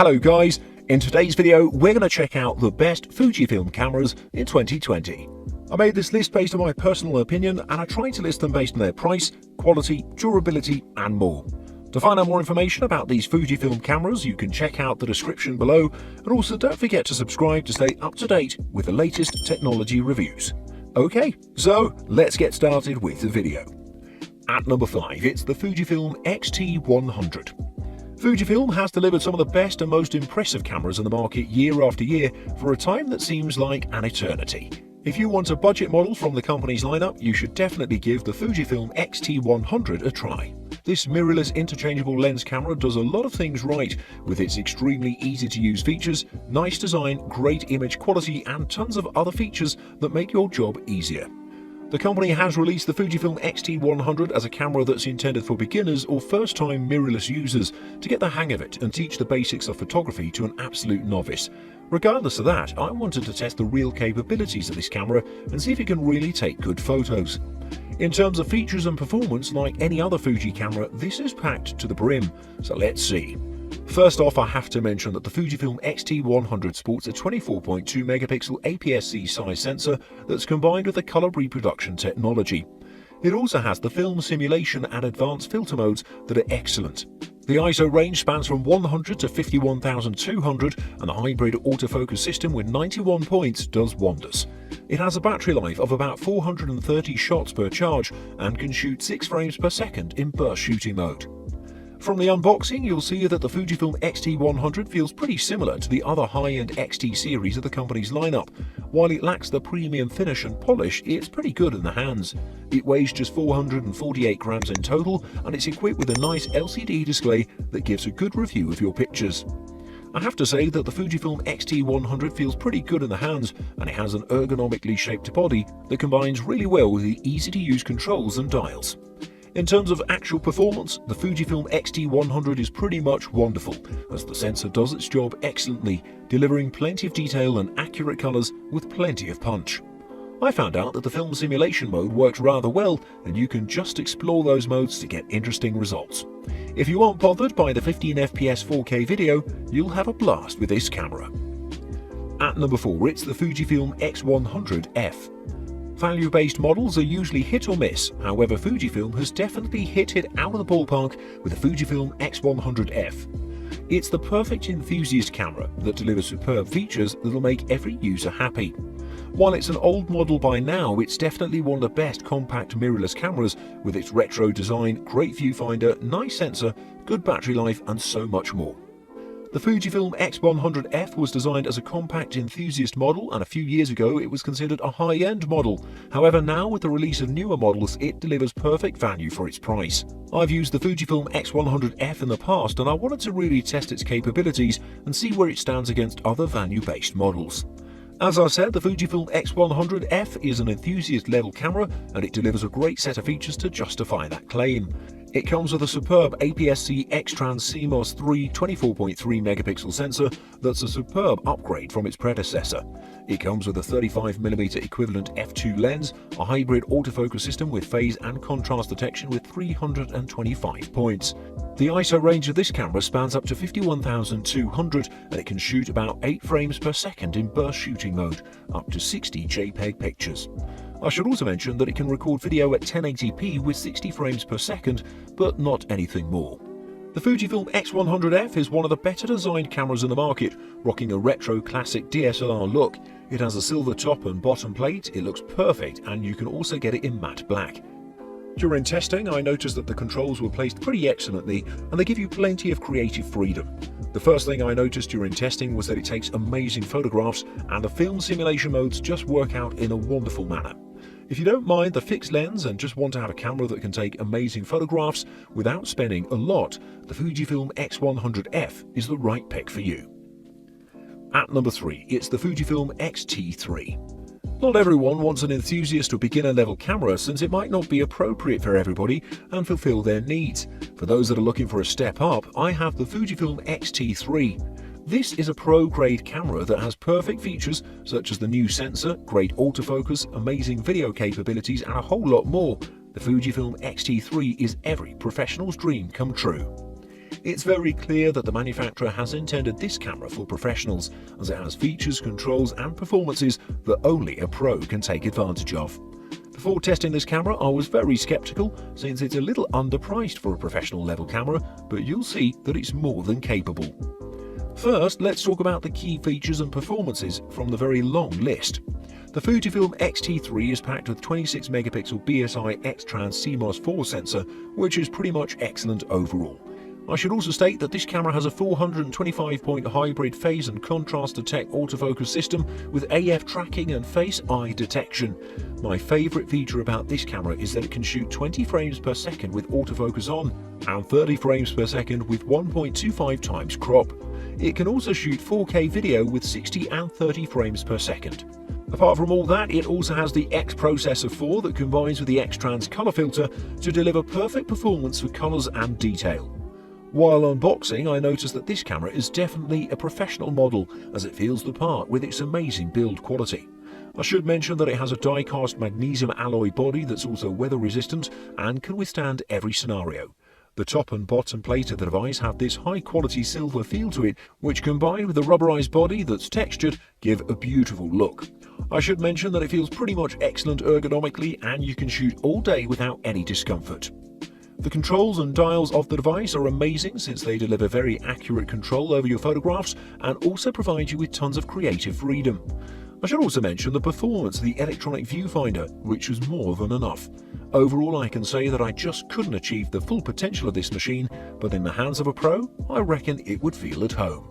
Hello guys, in today's video we're going to check out the best Fujifilm cameras in 2020. I made this list based on my personal opinion and I tried to list them based on their price, quality, durability and more. To find out more information about these Fujifilm cameras you can check out the description below, and also don't forget to subscribe to stay up to date with the latest technology reviews. Okay, so let's get started with the video. At number 5, it's the Fujifilm X-T100. Fujifilm has delivered some of the best and most impressive cameras in the market year after year for a time that seems like an eternity. If you want a budget model from the company's lineup, you should definitely give the Fujifilm X-T100 a try. This mirrorless interchangeable lens camera does a lot of things right with its extremely easy to use features, nice design, great image quality and tons of other features that make your job easier. The company has released the Fujifilm X-T100 as a camera that's intended for beginners or first-time mirrorless users to get the hang of it and teach the basics of photography to an absolute novice. Regardless of that, I wanted to test the real capabilities of this camera and see if it can really take good photos. In terms of features and performance, like any other Fuji camera, this is packed to the brim, so let's see. First off, I have to mention that the Fujifilm X-T100 sports a 24.2 megapixel APS-C size sensor that's combined with the color reproduction technology. It also has the film simulation and advanced filter modes that are excellent. The ISO range spans from 100 to 51,200 and the hybrid autofocus system with 91 points does wonders. It has a battery life of about 430 shots per charge and can shoot 6 frames per second in burst shooting mode. From the unboxing, you'll see that the Fujifilm X-T100 feels pretty similar to the other high-end X-T series of the company's lineup. While it lacks the premium finish and polish, it's pretty good in the hands. It weighs just 448 grams in total, and it's equipped with a nice LCD display that gives a good review of your pictures. I have to say that the Fujifilm X-T100 feels pretty good in the hands, and it has an ergonomically shaped body that combines really well with the easy-to-use controls and dials. In terms of actual performance, the Fujifilm X-T100 is pretty much wonderful, as the sensor does its job excellently, delivering plenty of detail and accurate colors with plenty of punch. I found out that the film simulation mode works rather well, and you can just explore those modes to get interesting results. If you aren't bothered by the 15 FPS 4K video, you'll have a blast with this camera. At number 4, it's the Fujifilm X100F. Value-based models are usually hit or miss, however Fujifilm has definitely hit it out of the ballpark with the Fujifilm X100F. It's the perfect enthusiast camera that delivers superb features that'll make every user happy. While it's an old model by now, it's definitely one of the best compact mirrorless cameras with its retro design, great viewfinder, nice sensor, good battery life and so much more. The Fujifilm X100F was designed as a compact enthusiast model, and a few years ago it was considered a high-end model. However, now with the release of newer models, it delivers perfect value for its price. I've used the Fujifilm X100F in the past and I wanted to really test its capabilities and see where it stands against other value-based models. As I said, the Fujifilm X100F is an enthusiast-level camera and it delivers a great set of features to justify that claim. It comes with a superb APS-C X-Trans CMOS 3 24.3 megapixel sensor that's a superb upgrade from its predecessor. It comes with a 35mm equivalent f2 lens, a hybrid autofocus system with phase and contrast detection with 325 points. The ISO range of this camera spans up to 51,200 and it can shoot about 8 frames per second in burst shooting mode, up to 60 JPEG pictures. I should also mention that it can record video at 1080p with 60 frames per second, but not anything more. The Fujifilm X100F is one of the better designed cameras in the market, rocking a retro classic DSLR look. It has a silver top and bottom plate, it looks perfect, and you can also get it in matte black. During testing, I noticed that the controls were placed pretty excellently and they give you plenty of creative freedom. The first thing I noticed during testing was that it takes amazing photographs and the film simulation modes just work out in a wonderful manner. If you don't mind the fixed lens and just want to have a camera that can take amazing photographs without spending a lot, the Fujifilm X100F is the right pick for you. At number 3, it's the Fujifilm X-T3. Not everyone wants an enthusiast or beginner level camera, since it might not be appropriate for everybody and fulfill their needs. For those that are looking for a step up, I have the Fujifilm X-T3. This is a pro-grade camera that has perfect features such as the new sensor, great autofocus, amazing video capabilities and a whole lot more. The Fujifilm X-T3 is every professional's dream come true. It's very clear that the manufacturer has intended this camera for professionals, as it has features, controls and performances that only a pro can take advantage of. Before testing this camera, I was very skeptical since it's a little underpriced for a professional level camera, but you'll see that it's more than capable. First, let's talk about the key features and performances from the very long list. The Fujifilm X-T3 is packed with 26 megapixel BSI X-Trans CMOS 4 sensor, which is pretty much excellent overall. I should also state that this camera has a 425-point hybrid phase and contrast detect autofocus system with AF tracking and face eye detection. My favourite feature about this camera is that it can shoot 20 frames per second with autofocus on and 30 frames per second with 1.25 times crop. It can also shoot 4K video with 60 and 30 frames per second. Apart from all that, it also has the X Processor 4 that combines with the X-Trans color filter to deliver perfect performance for colors and detail. While unboxing, I noticed that this camera is definitely a professional model, as it feels the part with its amazing build quality. I should mention that it has a die-cast magnesium alloy body that's also weather resistant and can withstand every scenario. The top and bottom plate of the device have this high-quality silver feel to it, which combined with the rubberized body that's textured, give a beautiful look. I should mention that it feels pretty much excellent ergonomically and you can shoot all day without any discomfort. The controls and dials of the device are amazing since they deliver very accurate control over your photographs and also provide you with tons of creative freedom. I should also mention the performance of the electronic viewfinder, which was more than enough. Overall, I can say that I just couldn't achieve the full potential of this machine, but in the hands of a pro, I reckon it would feel at home.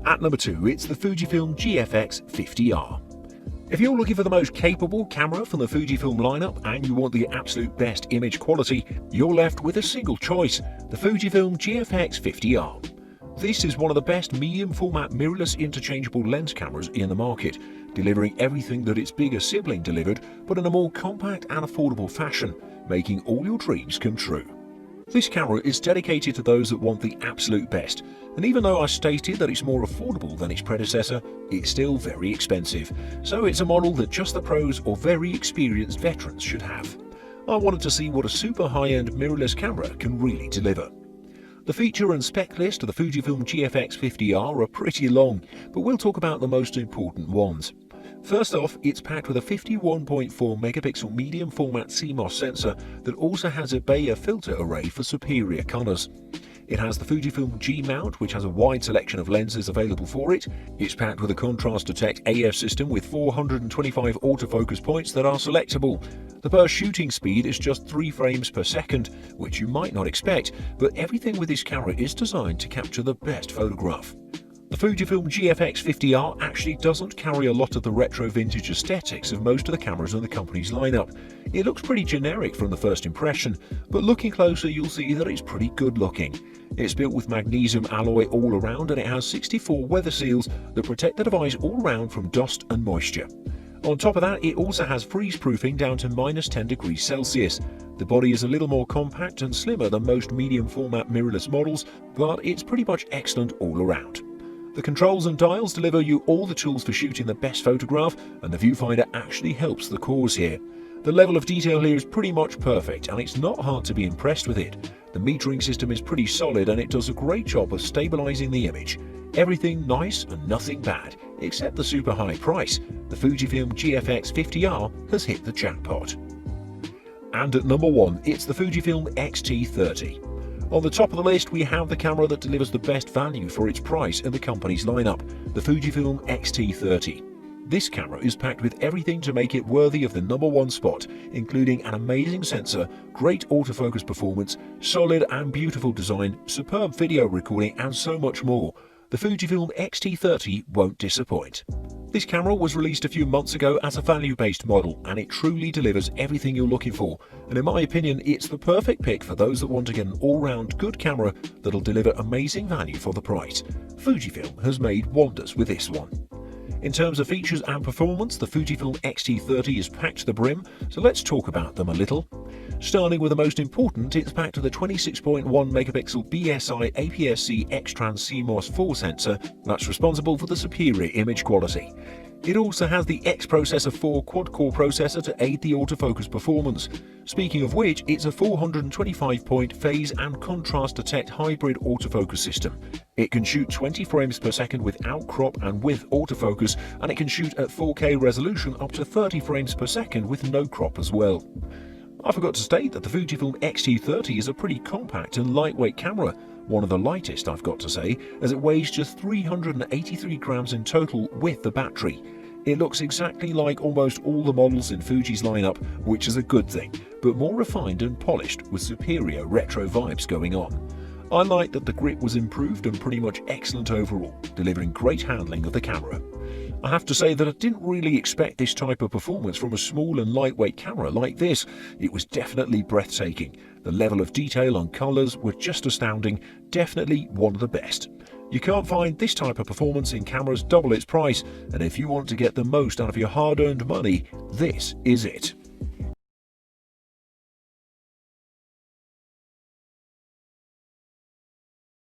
At number 2, it's the Fujifilm GFX 50R. If you're looking for the most capable camera from the Fujifilm lineup and you want the absolute best image quality, you're left with a single choice, the Fujifilm GFX 50R. This is one of the best medium-format mirrorless interchangeable lens cameras in the market, delivering everything that its bigger sibling delivered, but in a more compact and affordable fashion, making all your dreams come true. This camera is dedicated to those that want the absolute best, and even though I stated that it's more affordable than its predecessor, it's still very expensive, so it's a model that just the pros or very experienced veterans should have. I wanted to see what a super high-end mirrorless camera can really deliver. The feature and spec list of the Fujifilm GFX 50R are pretty long, but we'll talk about the most important ones. First off, it's packed with a 51.4 megapixel medium format CMOS sensor that also has a Bayer filter array for superior colors. It has the Fujifilm G mount, which has a wide selection of lenses available for it. It's packed with a contrast detect AF system with 425 autofocus points that are selectable. The burst shooting speed is just 3 frames per second, which you might not expect, but everything with this camera is designed to capture the best photograph. The Fujifilm GFX 50R actually doesn't carry a lot of the retro vintage aesthetics of most of the cameras in the company's lineup. It looks pretty generic from the first impression, but looking closer you'll see that it's pretty good looking. It's built with magnesium alloy all around and it has 64 weather seals that protect the device all around from dust and moisture. On top of that, it also has freeze-proofing down to -10 degrees Celsius. The body is a little more compact and slimmer than most medium format mirrorless models, but it's pretty much excellent all around. The controls and dials deliver you all the tools for shooting the best photograph, and the viewfinder actually helps the cause here. The level of detail here is pretty much perfect, and it's not hard to be impressed with it. The metering system is pretty solid and it does a great job of stabilizing the image. Everything nice and nothing bad, except the super high price. The Fujifilm GFX 50R has hit the jackpot. And at number 1, it's the Fujifilm X-T30. On the top of the list, we have the camera that delivers the best value for its price in the company's lineup, the Fujifilm X-T30. This camera is packed with everything to make it worthy of the number 1 spot, including an amazing sensor, great autofocus performance, solid and beautiful design, superb video recording and so much more. The Fujifilm X-T30 won't disappoint. This camera was released a few months ago as a value-based model and it truly delivers everything you're looking for, and in my opinion it's the perfect pick for those that want to get an all-round good camera that'll deliver amazing value for the price. Fujifilm has made wonders with this one. In terms of features and performance, the Fujifilm X-T30 is packed to the brim, so let's talk about them a little. Starting with the most important, it's packed with a 26.1 megapixel BSI APS-C X-Trans CMOS 4 sensor that's responsible for the superior image quality. It also has the X-Processor 4 quad-core processor to aid the autofocus performance. Speaking of which, it's a 425-point phase and contrast detect hybrid autofocus system. It can shoot 20 frames per second without crop and with autofocus, and it can shoot at 4K resolution up to 30 frames per second with no crop as well. I forgot to state that the Fujifilm X-T30 is a pretty compact and lightweight camera, one of the lightest I've got to say, as it weighs just 383 grams in total with the battery. It looks exactly like almost all the models in Fuji's lineup, which is a good thing, but more refined and polished with superior retro vibes going on. I like that the grip was improved and pretty much excellent overall, delivering great handling of the camera. I have to say that I didn't really expect this type of performance from a small and lightweight camera like this. It was definitely breathtaking. The level of detail on colours were just astounding, definitely one of the best. You can't find this type of performance in cameras double its price, and if you want to get the most out of your hard-earned money, this is it.